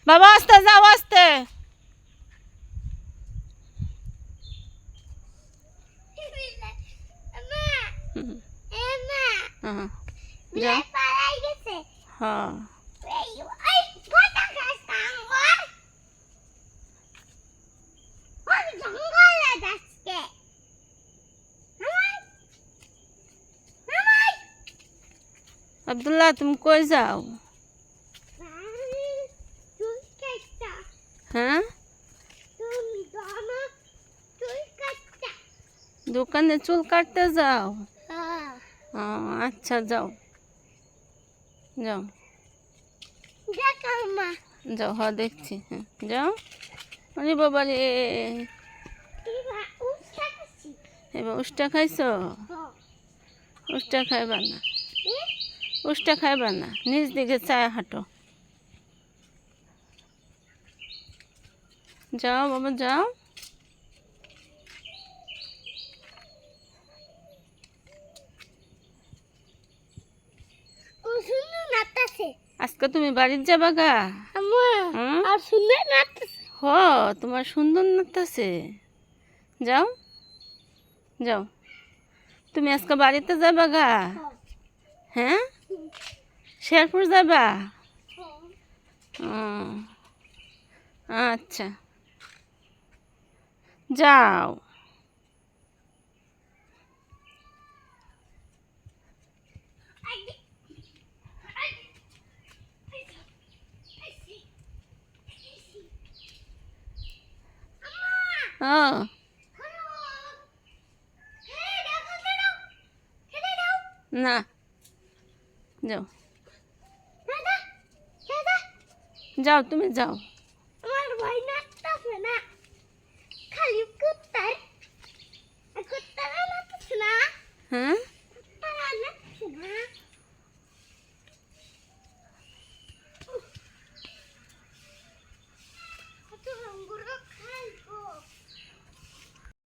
বাবা আস্তে যাও, আস্তে। যাও। হ্যাঁ আব্দুল্লাহ, তুমি কই যাও? হ্যাঁ, দোকানে চুল কাটতে যাও? ও আচ্ছা, যাও যাও যাও। হ্যাঁ দেখছি, হ্যাঁ যাও। আরে বাবা রে, এবার উষ্টা খাইছো? উষ্টা খাইবা না, উষ্টা খাইবা না, নিজ দিকে চায় হাঁটো। যাও বাবা যাও। আজকে তুমি বাড়ির যাবা গা? হ, তোমার সুন্দর নাচতেছে। যাও যাও, তুমি আজকে বাড়িতে যাবা গা? হ্যাঁ, শেরপুর যাবা? ও আচ্ছা, যাও। ও না, যাও যাও, তুমি যাও।